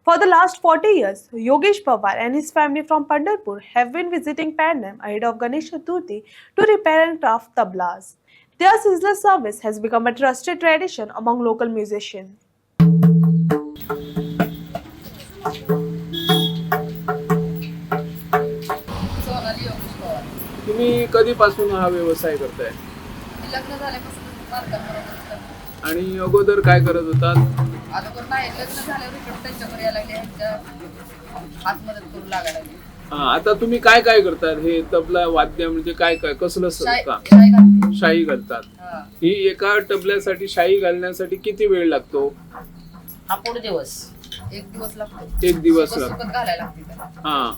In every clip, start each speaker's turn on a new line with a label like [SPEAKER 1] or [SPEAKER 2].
[SPEAKER 1] For the last 40 years, Yogesh Pawar and his family from Pandharpur have been visiting Pandam ahead of Ganesh Chaturthi to repair and craft tablas. Their ceaseless service has become a trusted tradition among local musicians.
[SPEAKER 2] Sonali Yogesh Pawar.
[SPEAKER 3] तुम्ही कधीपासून हा व्यवसाय करताय
[SPEAKER 2] मी लग्न झाल्यापासून मालकांबरोबरच करते.
[SPEAKER 3] आणि अगोदर काय करत होतात?
[SPEAKER 2] अगोदर नाही, लग्न झाल्यावर इकडे त्यांच्याकडे यायला लागले, ह्यांच्या हात मदत करू लागायला लागली.
[SPEAKER 3] आता तुम्ही काय काय करतात? हे तबला वाद्य म्हणजे काय काय कसलं का?
[SPEAKER 2] शाई घालते.
[SPEAKER 3] शाई घालतात.
[SPEAKER 2] हा.
[SPEAKER 3] ही एका तबल्यासाठी शाई घालण्यासाठी किती वेळ लागतो?
[SPEAKER 4] हा पुढे दिवस
[SPEAKER 2] एक दिवस लागतो.
[SPEAKER 3] एक दिवस
[SPEAKER 2] सोबत
[SPEAKER 3] लागतो.
[SPEAKER 2] घालायला लागते त्याला.
[SPEAKER 3] हा,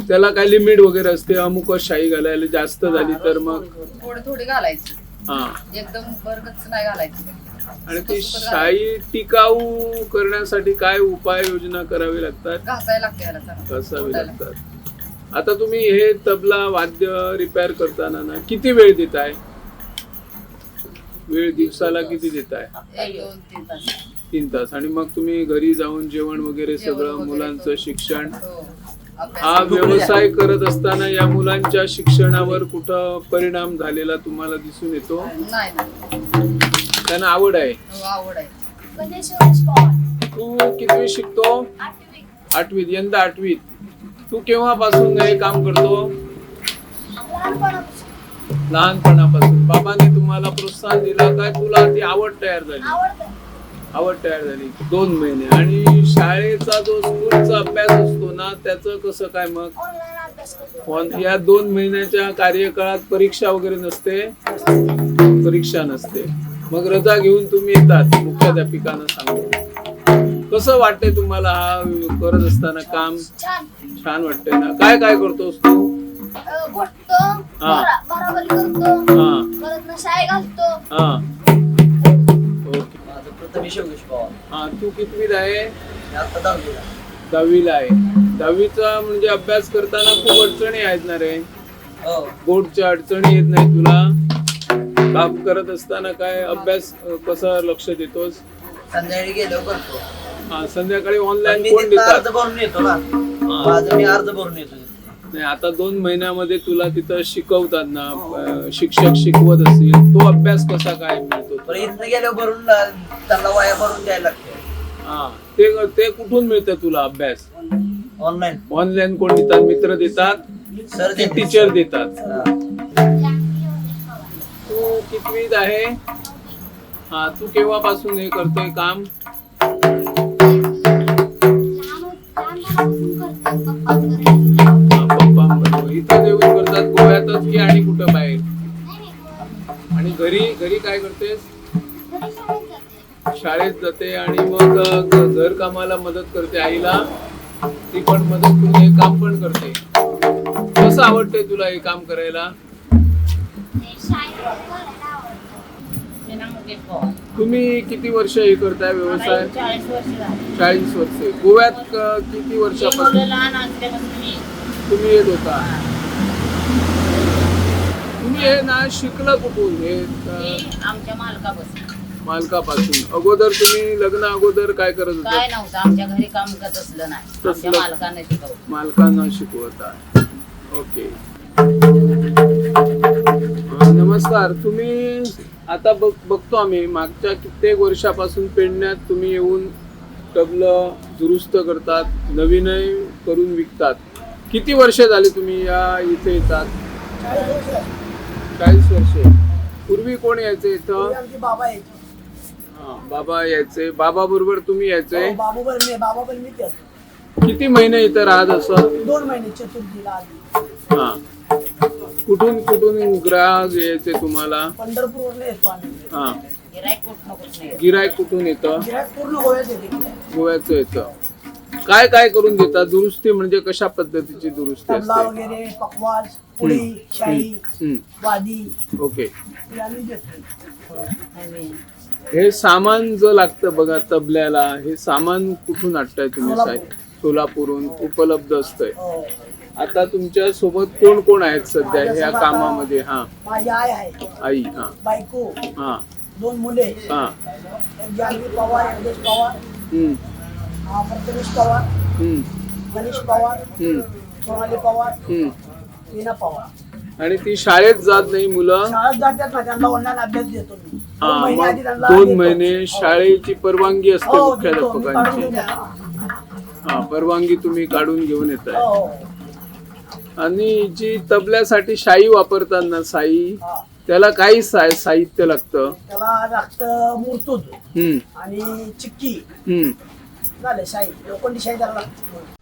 [SPEAKER 3] त्याला काय लिमिट वगैरे असते? अमुकच शाई घालायला जास्त झाली तर मग
[SPEAKER 2] थोडी थोडी घालायची,
[SPEAKER 3] हा.
[SPEAKER 2] एकदम बरगच नाही घालायची.
[SPEAKER 3] आणि ती शाई टिकाऊ करण्यासाठी काय उपाययोजना करावी लागतात?
[SPEAKER 2] घासायला लागते ह्याला चांगलं.
[SPEAKER 3] कसावी
[SPEAKER 2] तोडायला.
[SPEAKER 3] लागतात. आता तुम्ही हे तबला वाद्य रिपेअर करताना ना किती वेळ देताय? वेळ दिवसाला किती देताय?
[SPEAKER 2] 1-2-3 तास.
[SPEAKER 3] 3 तास. आणि मग तुम्ही घरी जाऊन जेवण वगैरे
[SPEAKER 2] जेवण
[SPEAKER 3] सगळं
[SPEAKER 2] वगैरे
[SPEAKER 3] मुलांचं
[SPEAKER 2] करून.
[SPEAKER 3] शिक्षण
[SPEAKER 2] हो. अभ्यास.
[SPEAKER 3] हा व्यवसाय करत असताना या मुलांच्या शिक्षणावर कुठं परिणाम झालेला तुम्हाला दिसून येतो?
[SPEAKER 2] नाही नाही.
[SPEAKER 3] त्यांना आवड आहे.
[SPEAKER 2] हो, आवड आहे.
[SPEAKER 3] तू कितवी शिकतो? 8वीत. यंदा 8वीत. तू केव्हापासून हे काम करतो? लहानपणापासून. बाबांनी तुम्हाला प्रोत्साहन दिला काय? तुला ती आवड तयार झाली? आवड तयार झाली 2 महिने. आणि शाळेचा जो स्कूलचा अभ्यास असतो ना, त्याचं कसं काय मग? या 2 महिन्याच्या कार्यकाळात परीक्षा वगैरे नसते? परीक्षा नसते. मग रजा घेऊन तुम्ही येतात मुख्याध्यापिकांना सांगून. कसं वाटतंय तुम्हाला हा करत असताना काम? छान वाटतंय ना? काय काय करतोस तू?
[SPEAKER 5] गोठतो,
[SPEAKER 3] हा.
[SPEAKER 5] बराबरी करतो,
[SPEAKER 3] हा
[SPEAKER 5] परत शाळेत घालतो.
[SPEAKER 3] हा. ओके.
[SPEAKER 4] माझं प्रथमेश योगेश पवार.
[SPEAKER 3] हा, तू कितवीत आहे?
[SPEAKER 4] मी आता 10वीला.
[SPEAKER 3] 10वीला आहे. 10वीचा म्हणजे अभ्यास करताना खूप अडचणी आहेत ना रे?
[SPEAKER 4] हो.
[SPEAKER 3] बोर्डच्या अडचणी येत नाही तुला? काम करत असताना काय अभ्यास कसं लक्ष देतोस?
[SPEAKER 4] संध्याकाळी गेलो करतो.
[SPEAKER 3] हा, संध्याकाळी
[SPEAKER 4] पण
[SPEAKER 3] ऑनलाईन
[SPEAKER 4] मी
[SPEAKER 3] कोण
[SPEAKER 4] तिथं अर्ज
[SPEAKER 3] देतात?
[SPEAKER 4] भरून येतो ना. माझं मी अर्ज भरून येतो.
[SPEAKER 3] नाही, आता 2 महिन्यामध्ये तुला तिथं शिकवतात ना, शिक्षक शिकवत असतील, तो अभ्यास कसा काय मिळतो?
[SPEAKER 4] पण इथनं गेल्यावर भरून त्यांना वाया भरून द्यायला लागते.
[SPEAKER 3] हा, ते कुठून मिळतं तुला अभ्यास?
[SPEAKER 4] ऑनलाईन
[SPEAKER 3] ऑनलाईन कोण देतात? मित्र देतात?
[SPEAKER 4] सर
[SPEAKER 3] की टीचर देतात?
[SPEAKER 4] हा.
[SPEAKER 3] तू कितवीत आहे? हा, तू केव्हापासून हे करतोय काम? पप्पांबरोबर. इथं येऊन करतात गोव्यातच की आणि कुठं बाहेर? आणि घरी काय करतेस? शाळेत जाते. आणि मग घर कामाला मदत करते आईला? ती पण मदत करून हे काम पण करते. कसं आवडतंय तुला हे काम करायला? तुम्ही किती वर्ष हे करताय व्यवसाय?
[SPEAKER 6] 40 वर्ष झाली.
[SPEAKER 3] 40 वर्षे. गोव्यात किती वर्षापासून
[SPEAKER 6] लहान असल्यापासून
[SPEAKER 3] तुम्ही येत होता? तुम्ही हे ना शिकलं कुठून हे?
[SPEAKER 6] आमच्या मालकापासून.
[SPEAKER 3] मालकापासून. अगोदर तुम्ही लग्न अगोदर काय करत होता?
[SPEAKER 6] काय नव्हतं आमच्या घरी काम करत असलं नाही. आमच्या
[SPEAKER 3] तसलं?
[SPEAKER 6] मालकाने शिकवलं.
[SPEAKER 3] मालकांना शिकवता. ओके. नमस्कार. तुम्ही आता बघतो आम्ही मागच्या कित्येक वर्षापासून पेडण्यात तुम्ही येऊन तबलं दुरुस्त करतात, नवीनही करून विकतात. किती वर्ष झाली तुम्ही या इथे येतात? 40 वर्षे. पूर्वी कोण यायचे इथं?
[SPEAKER 7] बाबा यायचे.
[SPEAKER 3] हा, बाबा यायचे. बाबा बरोबर तुम्ही यायचे?
[SPEAKER 7] बाबा पण मी त्याच.
[SPEAKER 3] किती महिने इथं राहत असं?
[SPEAKER 7] 2 महिने चतुर्थीला आली.
[SPEAKER 3] हा. कुठून ग्राहक यायचे तुम्हाला?
[SPEAKER 7] पंढरपूरवरनं येतो आम्ही.
[SPEAKER 3] हा.
[SPEAKER 6] गिऱ्हाईक कुठं नाही.
[SPEAKER 3] गिरायक कुठून येतं?
[SPEAKER 7] गिऱ्हाईक पूर्ण गोव्यात येते.
[SPEAKER 3] गोव्याचं येतं. काय करून देतात? दुरुस्ती म्हणजे कशा पद्धतीची दुरुस्ती
[SPEAKER 7] तबला
[SPEAKER 3] असते?
[SPEAKER 7] वगैरे, पकवाज, पोळी, शाही,
[SPEAKER 3] हम्म.
[SPEAKER 7] वादी
[SPEAKER 3] ओके.
[SPEAKER 7] हे आम्ही देतो.
[SPEAKER 3] हे सामान जर लागतं बघा तबल्याला, हे सामान कुठून आणताय तुम्ही साहेब? सोलापूरहून उपलब्ध असतंय.
[SPEAKER 7] हो.
[SPEAKER 3] आता तुमच्या सोबत कोण कोण आहेत सध्या ह्या कामामध्ये? हा,
[SPEAKER 7] माझी आई आहे,
[SPEAKER 3] आई. हा
[SPEAKER 7] बायको,
[SPEAKER 3] हा
[SPEAKER 7] 2 मुले,
[SPEAKER 3] हा.
[SPEAKER 7] एक जानवी पवार, योगेश पवार,
[SPEAKER 3] हम्म.
[SPEAKER 7] प्रथमेश पवार,
[SPEAKER 3] हम्म,
[SPEAKER 7] गणेश पवार,
[SPEAKER 3] हम्म,
[SPEAKER 7] सोनाली पवार,
[SPEAKER 3] हम्म.
[SPEAKER 7] मीना पवार.
[SPEAKER 3] आणि ती शाळेत जात नाही मुलं.
[SPEAKER 7] शाळेत जातात ना, त्यांना ऑनलाईन अभ्यास देतो मी.
[SPEAKER 3] हा,
[SPEAKER 7] 2 महिने आधी
[SPEAKER 3] मग
[SPEAKER 7] त्यांना
[SPEAKER 3] 2
[SPEAKER 7] देतो.
[SPEAKER 3] महिने शाळेची परवानगी असते
[SPEAKER 7] हो, देतो. मी काढून
[SPEAKER 3] मुख्याध्यापकांची.
[SPEAKER 7] देतो त्यांना.
[SPEAKER 3] हा, परवानगी तुम्ही काढून घेऊन येताय.
[SPEAKER 7] हो.
[SPEAKER 3] आणि जी तबल्यासाठी शाई वापरतात ना, साई,
[SPEAKER 7] हा.
[SPEAKER 3] त्याला काही साहित्य लागतं.
[SPEAKER 7] त्याला लागतं मुरतूद
[SPEAKER 3] हम्म,
[SPEAKER 7] आणि चिक्की
[SPEAKER 3] हम्म.
[SPEAKER 7] झाले शाही, लोखंडी शाही त्याला लागते.